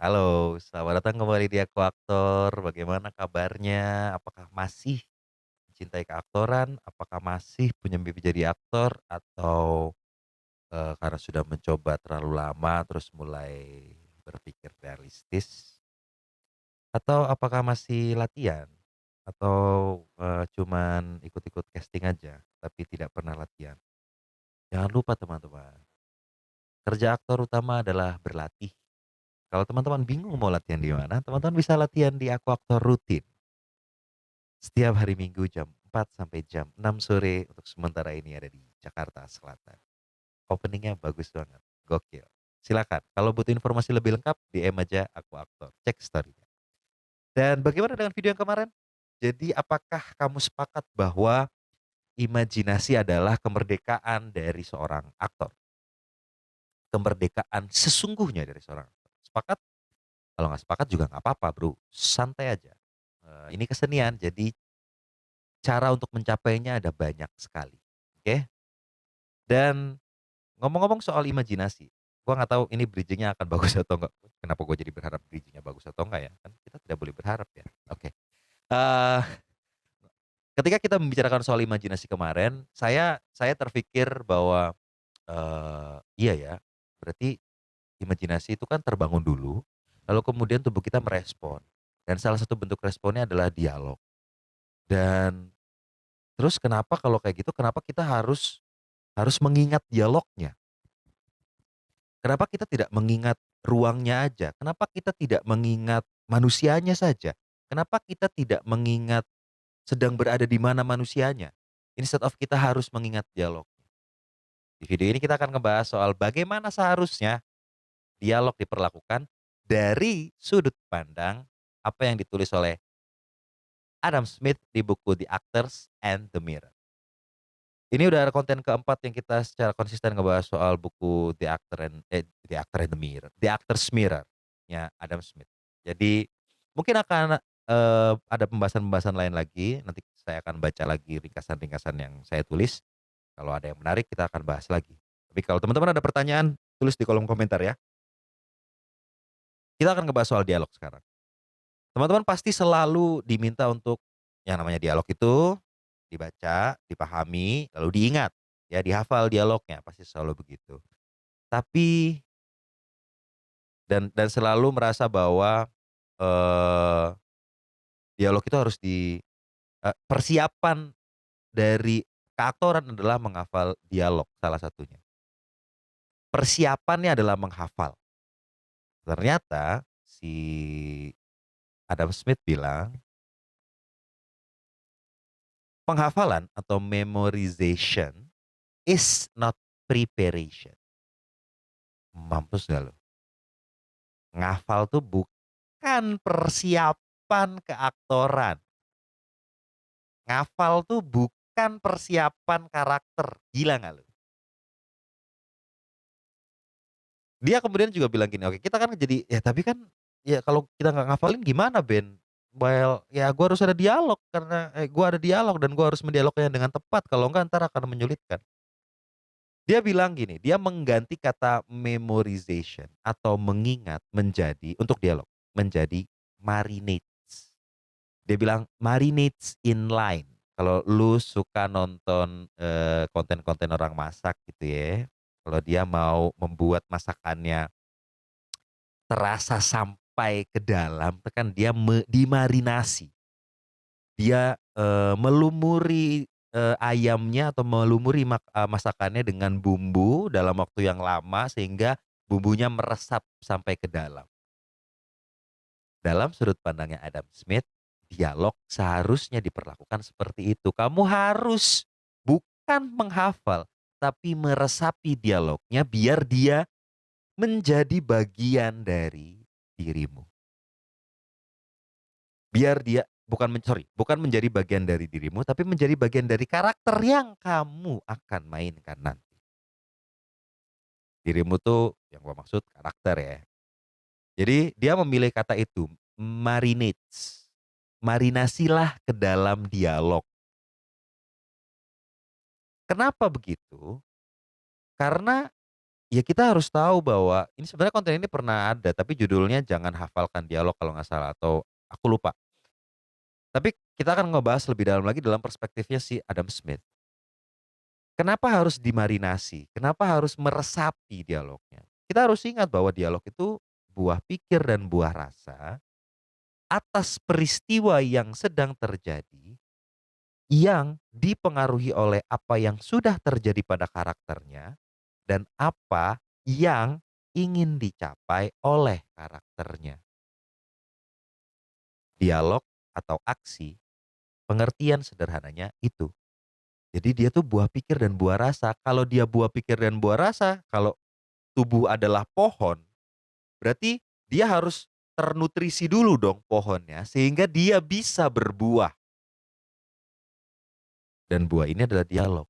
Halo, selamat datang kembali di Aku Aktor. Bagaimana kabarnya? Apakah masih mencintai keaktoran? Apakah masih punya mimpi jadi aktor? Atau karena sudah mencoba terlalu lama terus mulai berpikir realistis? Atau apakah masih latihan? Atau cuman ikut-ikut casting aja tapi tidak pernah latihan? Jangan lupa teman-teman, kerja aktor utama adalah berlatih. Kalau teman-teman bingung mau latihan di mana, teman-teman bisa latihan di Aku Aktor rutin. Setiap hari Minggu jam 4 sampai jam 6 sore untuk sementara ini ada di Jakarta Selatan. Openingnya bagus banget, gokil. Silakan, kalau butuh informasi lebih lengkap DM aja Aku Aktor, cek story-nya. Dan bagaimana dengan video yang kemarin? Jadi apakah kamu sepakat bahwa imajinasi adalah kemerdekaan dari seorang aktor? Kemerdekaan sesungguhnya dari seorang aktor. Sepakat? Kalau nggak sepakat juga nggak apa-apa Bro, santai aja. Ini kesenian, jadi cara untuk mencapainya ada banyak sekali, oke? Dan ngomong-ngomong soal imajinasi, gua nggak tahu ini bridging-nya akan bagus atau enggak. Kenapa gue jadi berharap bridging-nya bagus atau enggak ya, kan kita tidak boleh berharap ya. Oke, eee, ketika kita membicarakan soal imajinasi kemarin, saya terpikir bahwa, iya ya, berarti imajinasi itu kan terbangun dulu, lalu kemudian tubuh kita merespon, dan salah satu bentuk responnya adalah dialog. Dan terus kenapa kalau kayak gitu, kenapa kita harus mengingat dialognya? Kenapa kita tidak mengingat ruangnya aja? Kenapa kita tidak mengingat manusianya saja? Kenapa kita tidak mengingat sedang berada di mana manusianya? Instead of kita harus mengingat dialog. Di video ini kita akan ngebahas soal bagaimana seharusnya dialog diperlakukan dari sudut pandang apa yang ditulis oleh Adam Smith di buku The Actors and the Mirror. Ini udah ada konten keempat yang kita secara konsisten ngebahas soal buku The Actor and the Mirror, The Actor's Mirror-nya Adam Smith. Jadi mungkin akan, ada pembahasan-pembahasan lain lagi, nanti saya akan baca lagi ringkasan-ringkasan yang saya tulis, kalau ada yang menarik kita akan bahas lagi. Tapi kalau teman-teman ada pertanyaan, tulis di kolom komentar ya. Kita akan ngebahas soal dialog sekarang. Teman-teman pasti selalu diminta untuk yang namanya dialog itu dibaca, dipahami, lalu diingat, ya dihafal dialognya, pasti selalu begitu. Tapi dan selalu merasa bahwa, eee, dialog itu harus persiapan dari keaktoran adalah menghafal dialog salah satunya. Persiapannya adalah menghafal. Ternyata si Adam Smith bilang, "Penghafalan atau memorization is not preparation." Mampus nggak lu? Ngafal tuh bukan persiapan keaktoran. Ngafal tuh bukan persiapan karakter. Gila nggak lu? Dia kemudian juga bilang gini, "Oke, kita kan jadi ya tapi kan ya kalau kita nggak ngafalin gimana Ben? Well, ya gua harus ada dialog karena gua ada dialog dan gua harus mendialognya dengan tepat kalau enggak entar akan menyulitkan." Dia bilang gini, dia mengganti kata memorization atau mengingat menjadi untuk dialog, menjadi marinates. Dia bilang, "Marinates in line." Kalau lu suka nonton, konten-konten orang masak gitu ya, kalau dia mau membuat masakannya terasa sampai ke dalam, itu kan dia dimarinasi. Dia, melumuri, ayamnya atau melumuri masakannya dengan bumbu dalam waktu yang lama sehingga bumbunya meresap sampai ke dalam. Dalam sudut pandangnya Adam Smith, dialog seharusnya diperlakukan seperti itu. Kamu harus bukan menghafal, tapi meresapi dialognya biar dia menjadi bagian dari dirimu. Biar dia bukan menjadi bagian dari dirimu, tapi menjadi bagian dari karakter yang kamu akan mainkan nanti. Dirimu tuh yang gua maksud karakter ya. Jadi dia memilih kata itu, marinates. Marinasilah ke dalam dialog. Kenapa begitu? Karena ya kita harus tahu bahwa ini sebenarnya konten ini pernah ada, tapi judulnya Jangan Hafalkan Dialog kalau nggak salah atau aku lupa. Tapi kita akan ngebahas lebih dalam lagi dalam perspektifnya si Adam Smith. Kenapa harus dimarinasi? Kenapa harus meresapi dialognya? Kita harus ingat bahwa dialog itu buah pikir dan buah rasa atas peristiwa yang sedang terjadi, yang dipengaruhi oleh apa yang sudah terjadi pada karakternya dan apa yang ingin dicapai oleh karakternya. Dialog atau aksi, pengertian sederhananya itu. Jadi dia tuh buah pikir dan buah rasa. Kalau dia buah pikir dan buah rasa, kalau tubuh adalah pohon, berarti dia harus ternutrisi dulu dong pohonnya sehingga dia bisa berbuah. Dan buah ini adalah dialog.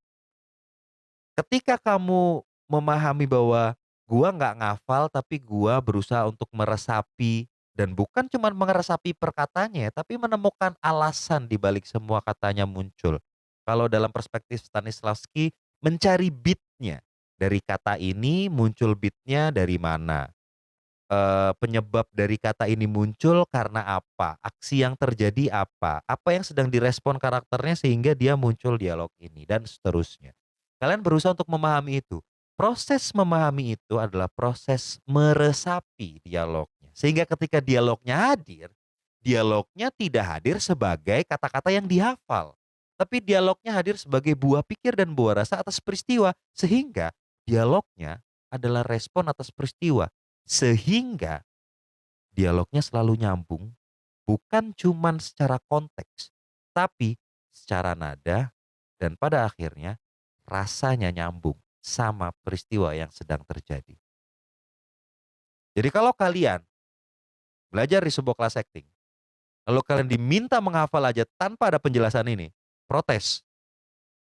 Ketika kamu memahami bahwa gua nggak ngafal tapi gua berusaha untuk meresapi dan bukan cuma meresapi perkataannya ya, tapi menemukan alasan di balik semua katanya muncul. Kalau dalam perspektif Stanislavski mencari beat-nya. Dari kata ini muncul beat-nya dari mana? Penyebab dari kata ini muncul karena apa? Aksi yang terjadi apa? Apa yang sedang direspon karakternya sehingga dia muncul dialog ini dan seterusnya. Kalian berusaha untuk memahami itu. Proses memahami itu adalah proses meresapi dialognya. Sehingga ketika dialognya hadir, dialognya tidak hadir sebagai kata-kata yang dihafal. Tapi dialognya hadir sebagai buah pikir dan buah rasa atas peristiwa. Sehingga dialognya adalah respon atas peristiwa. Sehingga dialognya selalu nyambung, bukan cuman secara konteks, tapi secara nada dan pada akhirnya rasanya nyambung sama peristiwa yang sedang terjadi. Jadi kalau kalian belajar di sebuah kelas acting, lalu kalian diminta menghafal aja tanpa ada penjelasan ini, protes.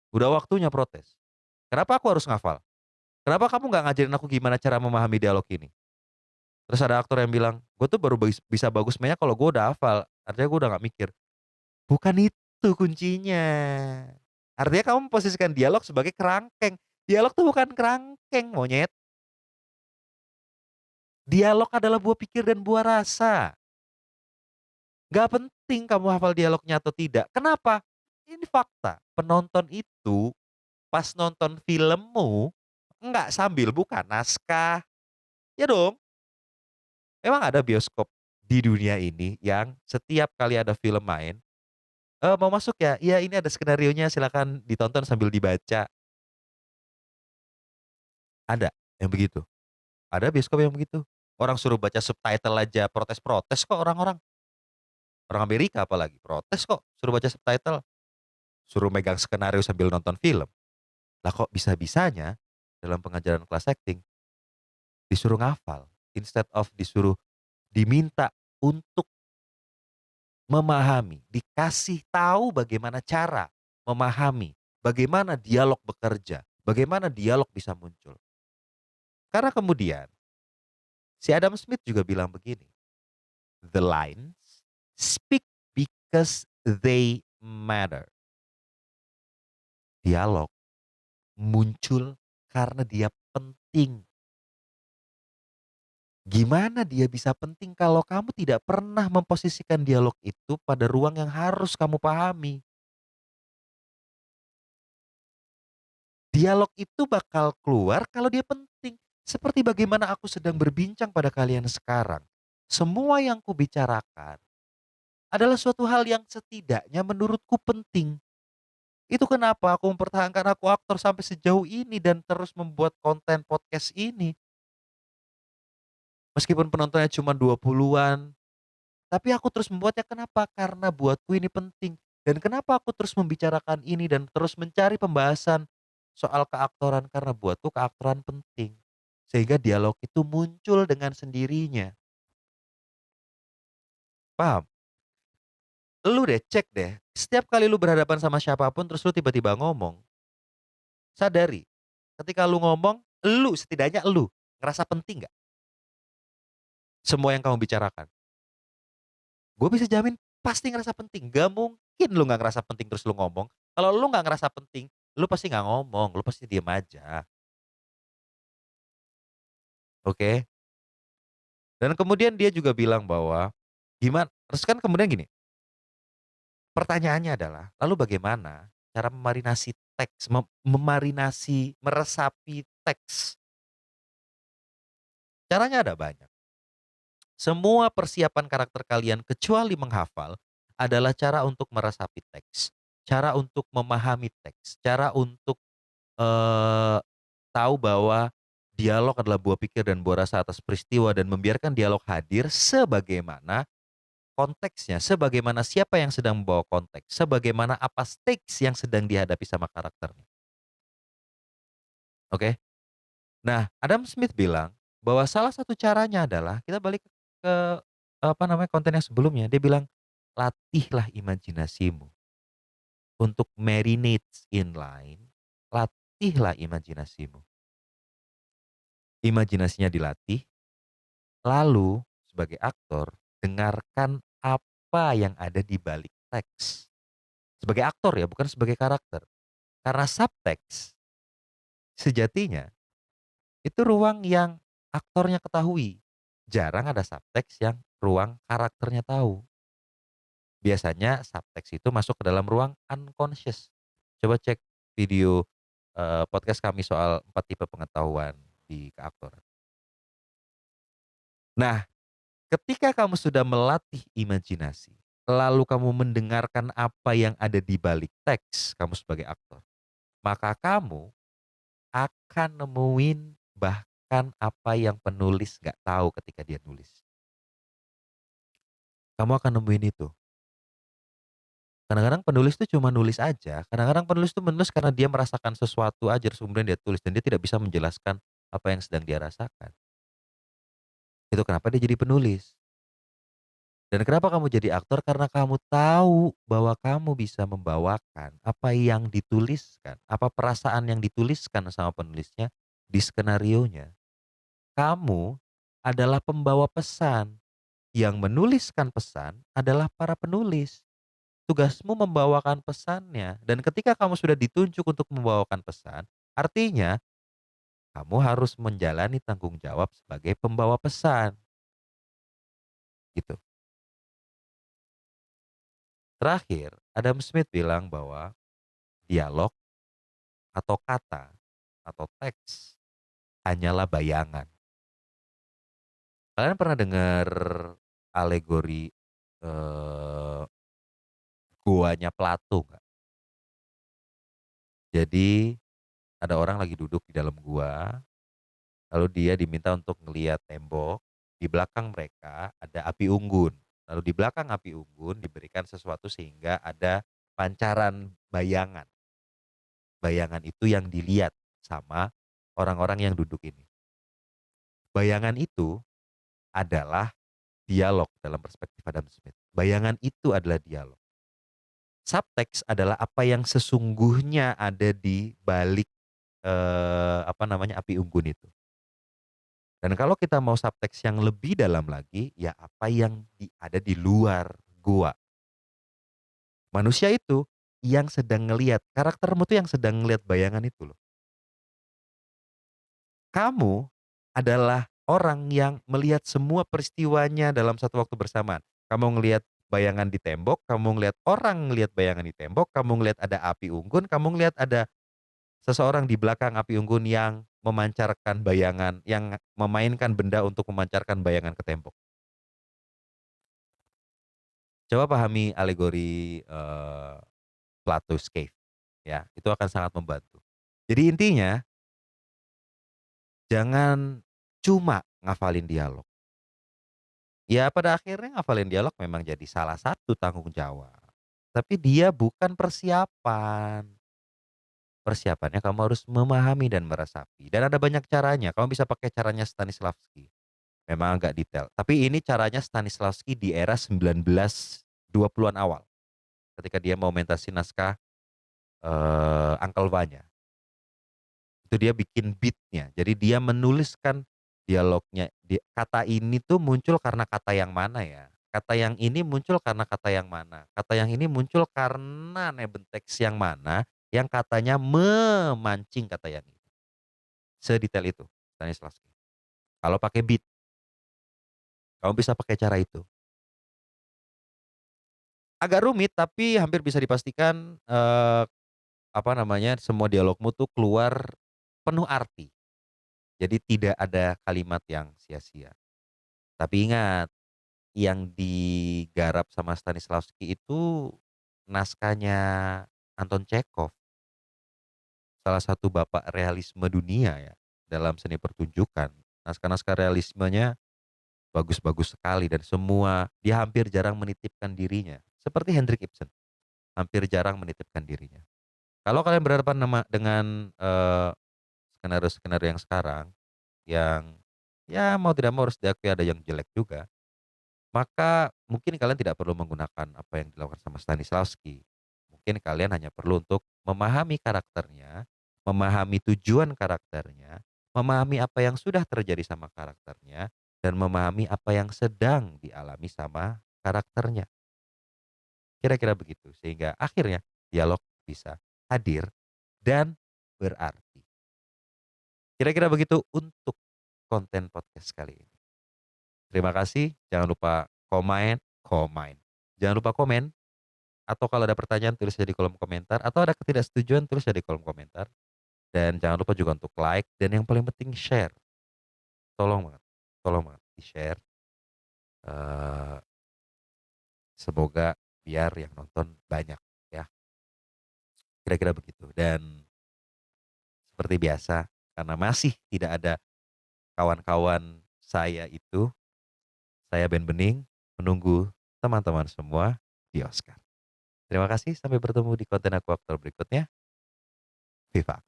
Udah waktunya protes. Kenapa aku harus ngafal? Kenapa kamu nggak ngajarin aku gimana cara memahami dialog ini? Terus ada aktor yang bilang, "Gue tuh baru bisa bagus mainnya kalau gue udah hafal." Artinya gue udah nggak mikir. Bukan itu kuncinya. Artinya kamu memposisikan dialog sebagai kerangkeng. Dialog tuh bukan kerangkeng, monyet. Dialog adalah buah pikir dan buah rasa. Gak penting kamu hafal dialognya atau tidak. Kenapa? Ini fakta. Penonton itu pas nonton filmmu nggak sambil buka naskah. Ya dong. Emang ada bioskop di dunia ini yang setiap kali ada film main, "Mau masuk ya? Iya ini ada skenarionya silakan ditonton sambil dibaca." Ada yang begitu? Ada bioskop yang begitu? Orang suruh baca subtitle aja protes-protes kok orang-orang. Orang Amerika apalagi, protes kok suruh baca subtitle, suruh megang skenario sambil nonton film. Lah kok bisa-bisanya dalam pengajaran kelas akting disuruh ngafal, instead of disuruh diminta untuk memahami, dikasih tahu bagaimana cara memahami, bagaimana dialog bekerja, bagaimana dialog bisa muncul. Karena kemudian si Adam Smith juga bilang begini, "The lines speak because they matter." Dialog muncul karena dia penting. Gimana dia bisa penting kalau kamu tidak pernah memposisikan dialog itu pada ruang yang harus kamu pahami? Dialog itu bakal keluar kalau dia penting. Seperti bagaimana aku sedang berbincang pada kalian sekarang. Semua yang kubicarakan adalah suatu hal yang setidaknya menurutku penting. Itu kenapa aku mempertahankan aku aktor sampai sejauh ini dan terus membuat konten podcast ini. Meskipun penontonnya cuma 20-an, tapi aku terus membuatnya kenapa? Karena buatku ini penting. Dan kenapa aku terus membicarakan ini dan terus mencari pembahasan soal keaktoran? Karena buatku keaktoran penting. Sehingga dialog itu muncul dengan sendirinya. Paham? Lu deh cek deh, setiap kali lu berhadapan sama siapapun terus lu tiba-tiba ngomong, sadari ketika lu ngomong, lu setidaknya lu ngerasa penting nggak semua yang kamu bicarakan? Gue bisa jamin pasti ngerasa penting, gak mungkin lu nggak ngerasa penting terus lu ngomong. Kalau lu nggak ngerasa penting, lu pasti nggak ngomong, lu pasti diem aja. oke. Dan kemudian dia juga bilang bahwa, terus kan kemudian gini, pertanyaannya adalah, lalu bagaimana cara memarinasi teks, meresapi teks? Caranya ada banyak. Semua persiapan karakter kalian kecuali menghafal adalah cara untuk meresapi teks, cara untuk memahami teks, cara untuk, eee, tahu bahwa dialog adalah buah pikir dan buah rasa atas peristiwa dan membiarkan dialog hadir sebagaimana konteksnya, sebagaimana siapa yang sedang membawa konteks, sebagaimana apa stakes yang sedang dihadapi sama karakternya, oke? Nah, Adam Smith bilang bahwa salah satu caranya adalah kita balik ke, apa namanya, konten yang sebelumnya. Dia bilang, "Latihlah imajinasimu untuk marinate in line, latihlah imajinasimu." Imajinasinya dilatih, lalu sebagai aktor, dengarkan apa yang ada di balik teks. Sebagai aktor ya, bukan sebagai karakter. Karena subtext sejatinya itu ruang yang aktornya ketahui. Jarang ada subtext yang ruang karakternya tahu. Biasanya subtext itu masuk ke dalam ruang unconscious. Coba cek video, podcast kami soal 4 tipe pengetahuan di keaktoran. Nah, ketika kamu sudah melatih imajinasi, lalu kamu mendengarkan apa yang ada di balik teks kamu sebagai aktor, maka kamu akan nemuin bahkan apa yang penulis nggak tahu ketika dia nulis. Kamu akan nemuin itu. Kadang-kadang penulis tuh cuma nulis aja, kadang-kadang penulis tuh menulis karena dia merasakan sesuatu aja terus kemudian dia tulis dan dia tidak bisa menjelaskan apa yang sedang dia rasakan. Itu kenapa dia jadi penulis. Dan kenapa kamu jadi aktor? Karena kamu tahu bahwa kamu bisa membawakan apa yang dituliskan, apa perasaan yang dituliskan sama penulisnya di skenarionya. Kamu adalah pembawa pesan, yang menuliskan pesan adalah para penulis. Tugasmu membawakan pesannya dan ketika kamu sudah ditunjuk untuk membawakan pesan, artinya kamu harus menjalani tanggung jawab sebagai pembawa pesan, gitu. Terakhir, Adam Smith bilang bahwa dialog atau kata atau teks hanyalah bayangan. Kalian pernah dengar alegori, eee, guanya Plato nggak? Jadi ada orang lagi duduk di dalam gua, lalu dia diminta untuk ngelihat tembok, di belakang mereka ada api unggun. Lalu di belakang api unggun diberikan sesuatu sehingga ada pancaran bayangan. Bayangan itu yang dilihat sama orang-orang yang duduk ini. Bayangan itu adalah dialog dalam perspektif Adam Smith. Bayangan itu adalah dialog. Subtext adalah apa yang sesungguhnya ada di balik, apa namanya, api unggun itu. Dan kalau kita mau subtext yang lebih dalam lagi, ya apa yang ada di luar gua. Manusia itu yang sedang ngelihat, karaktermu tuh yang sedang ngelihat bayangan itu loh. Kamu adalah orang yang melihat semua peristiwanya dalam satu waktu bersamaan. Kamu ngelihat bayangan di tembok, kamu ngelihat orang ngelihat bayangan di tembok, kamu ngelihat ada api unggun, kamu ngelihat ada seseorang di belakang api unggun yang memancarkan bayangan, yang memainkan benda untuk memancarkan bayangan ke tembok. Coba pahami alegori, Plato's Cave, ya, itu akan sangat membantu. Jadi intinya, jangan cuma ngafalin dialog. Ya pada akhirnya ngafalin dialog memang jadi salah satu tanggung jawab, tapi dia bukan persiapan. Persiapannya kamu harus memahami dan meresapi, dan ada banyak caranya, kamu bisa pakai caranya Stanislavski. Memang agak detail, tapi ini caranya Stanislavski di era 1920-an awal, ketika dia mau mentasih naskah, Uncle Vanya. Itu dia bikin beat-nya, jadi dia menuliskan dialognya, kata ini tuh muncul karena kata yang mana ya, kata yang ini muncul karena kata yang mana, kata yang ini muncul karena nebenteks yang mana, yang katanya memancing kata yang ini. Sedetail itu Stanislavski. Kalau pakai beat, kamu bisa pakai cara itu. Agak rumit tapi hampir bisa dipastikan, apa namanya, semua dialogmu tuh keluar penuh arti. Jadi tidak ada kalimat yang sia-sia. Tapi ingat, yang digarap sama Stanislavski itu naskahnya Anton Chekhov, salah satu bapak realisme dunia ya, dalam seni pertunjukan. Naskah-naskah realismenya bagus-bagus sekali dan semua dia hampir jarang menitipkan dirinya. Seperti Henrik Ibsen, hampir jarang menitipkan dirinya. Kalau kalian berhadapan dengan, skenario-skenario yang sekarang, yang ya mau tidak mau harus diakui ada yang jelek juga, maka mungkin kalian tidak perlu menggunakan apa yang dilakukan sama Stanislavski. Mungkin kalian hanya perlu untuk memahami karakternya, memahami tujuan karakternya, memahami apa yang sudah terjadi sama karakternya, dan memahami apa yang sedang dialami sama karakternya. Kira-kira begitu, sehingga akhirnya dialog bisa hadir dan berarti. Kira-kira begitu untuk konten podcast kali ini. Terima kasih, jangan lupa jangan lupa komen, atau kalau ada pertanyaan tulis aja di kolom komentar, atau ada ketidaksetujuan tulis aja di kolom komentar, dan jangan lupa juga untuk like, dan yang paling penting share, tolong banget di-share, eee, semoga biar yang nonton banyak ya, kira-kira begitu. Dan seperti biasa, karena masih tidak ada kawan-kawan saya itu, saya Ben Bening menunggu teman-teman semua di Oscar. Terima kasih, sampai bertemu di konten aku aktor berikutnya. Viva!